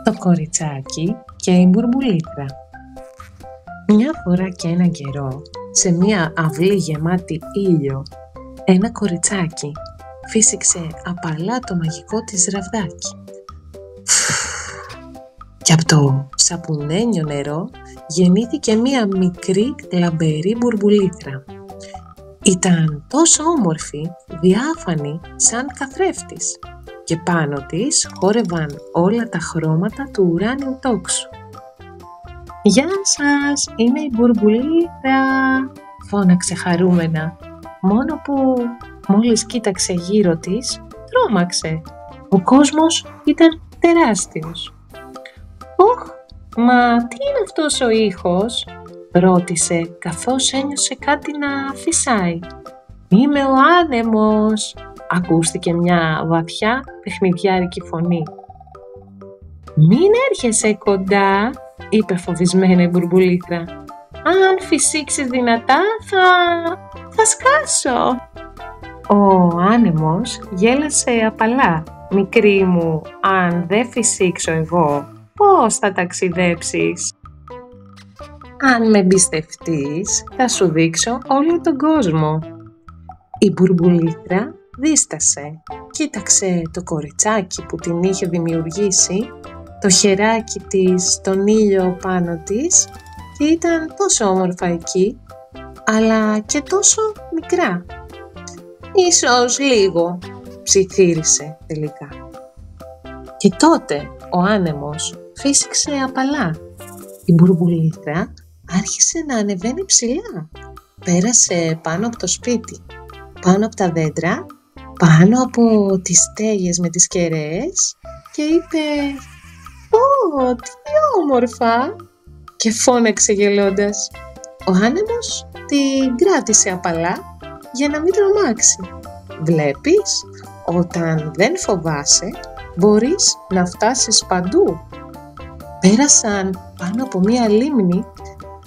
Το κοριτσάκι και η μπουρμπουλήθρα. Μια φορά και έναν καιρό, σε μια αυλή γεμάτη ήλιο, ένα κοριτσάκι φύσηξε απαλά το μαγικό της ραβδάκι. Και από το σαπουνένιο νερό γεννήθηκε μια μικρή λαμπερή μπουρμπουλήθρα. Ήταν τόσο όμορφη, διάφανη σαν καθρέφτης και πάνω της χόρευαν όλα τα χρώματα του ουράνιου τόξου. «Γεια σας, είμαι η μπουρμπουλήθρα», φώναξε χαρούμενα, μόνο που μόλις κοίταξε γύρω της, τρόμαξε. Ο κόσμος ήταν τεράστιος. «Ωχ, μα τι είναι αυτός ο ήχος?» ρώτησε καθώς ένιωσε κάτι να φυσάει. «Είμαι ο άνεμος», ακούστηκε μια βαθιά παιχνιδιάρικη φωνή. «Μην έρχεσαι κοντά», είπε φοβισμένα η μπουρμπουλήθρα. «Αν φυσήξεις δυνατά θα σκάσω». Ο άνεμος γέλασε απαλά. «Μικρή μου, αν δεν φυσήξω εγώ, πώς θα ταξιδέψεις? Αν με εμπιστευτείς, θα σου δείξω όλο τον κόσμο». Η μπουρμπουλήθρα δίστασε. Κοίταξε το κοριτσάκι που την είχε δημιουργήσει, το χεράκι της στον ήλιο πάνω της και ήταν τόσο όμορφα εκεί, αλλά και τόσο μικρά. «Ίσως λίγο», ψιθύρισε τελικά. Και τότε ο άνεμος φύσηξε απαλά. Η μπουρμπουλήθρα άρχισε να ανεβαίνει ψηλά. Πέρασε πάνω από το σπίτι, πάνω από τα δέντρα, πάνω από τις στέγες με τις κεραίες και είπε «Ω, τι όμορφα!» και φώναξε γελώντας. Ο άνεμος την κράτησε απαλά για να μην τρομάξει. «Βλέπεις, όταν δεν φοβάσαι, μπορείς να φτάσεις παντού». Πέρασαν πάνω από μία λίμνη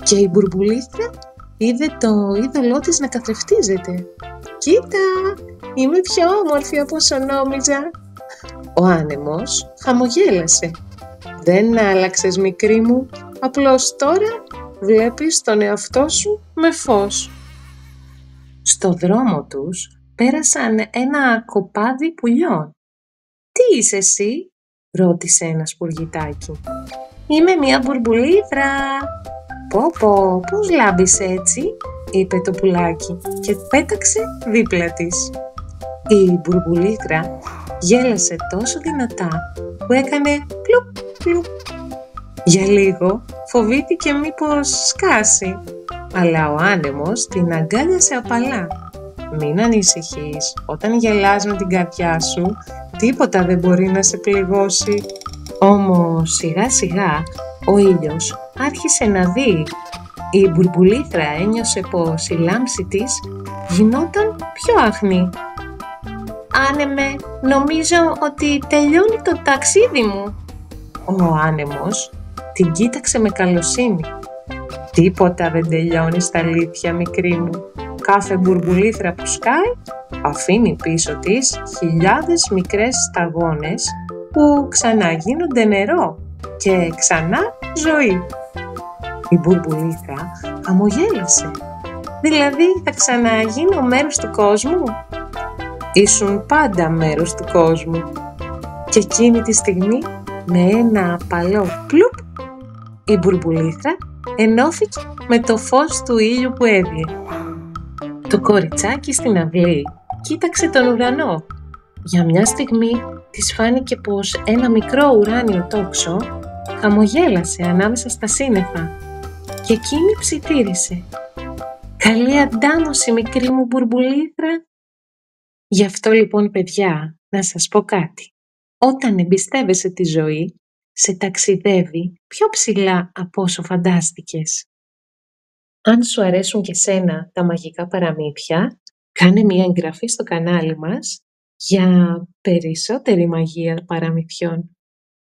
και η μπουρμπουλήθρα είδε το είδωλό της να καθρεφτίζεται. «Κοίτα, είμαι πιο όμορφη από όσο νόμιζα». Ο άνεμος χαμογέλασε. «Δεν άλλαξες, μικρή μου, απλώς τώρα βλέπεις τον εαυτό σου με φως». Στο δρόμο τους πέρασαν ένα κοπάδι πουλιών. «Τι είσαι εσύ?» ρώτησε ένα σπουργητάκι. «Είμαι μια μπουρμπουλήθρα». «Πω, πώς λάμπεις έτσι?» είπε το πουλάκι και πέταξε δίπλα της. Η μπουρμπουλήθρα γέλασε τόσο δυνατά που έκανε πλουπ πλουπ. Για λίγο φοβήθηκε μήπως σκάσει, αλλά ο άνεμος την αγκάλιασε απαλά. «Μην ανησυχείς, όταν γελάς με την καρδιά σου, τίποτα δεν μπορεί να σε πληγώσει». Όμως σιγά σιγά ο ήλιος άρχισε να δει. Η μπουρμπουλήθρα ένιωσε πως η λάμψη της γινόταν πιο άχνη. «Άνεμε, νομίζω ότι τελειώνει το ταξίδι μου». Ο άνεμος την κοίταξε με καλοσύνη. «Τίποτα δεν τελειώνει στα αλήθεια, μικρή μου. Κάθε μπουρμπουλήθρα που σκάει αφήνει πίσω της χιλιάδες μικρές σταγόνες που ξανά γίνονται νερό και ξανά ζωή». Η μπουρμπουλήθρα χαμογέλασε. «Δηλαδή θα ξαναγίνω μέρος του κόσμου?» «Ήσουν πάντα μέρος του κόσμου». Και εκείνη τη στιγμή, με ένα απαλό πλουπ, η μπουρμπουλήθρα ενώθηκε με το φως του ήλιου που έβγε. Το κοριτσάκι στην αυλή κοίταξε τον ουρανό. Για μια στιγμή της φάνηκε πως ένα μικρό ουράνιο τόξο χαμογέλασε ανάμεσα στα σύννεφα και εκείνη ψιθύρισε. «Καλή αντάμωση, μικρή μου μπουρμπουλήθρα». Γι' αυτό λοιπόν, παιδιά, να σας πω κάτι. Όταν εμπιστεύεσαι τη ζωή, σε ταξιδεύει πιο ψηλά από όσο φαντάστηκες. Αν σου αρέσουν και σένα τα μαγικά παραμύθια, κάνε μια εγγραφή στο κανάλι μας για περισσότερη μαγεία παραμυθιών.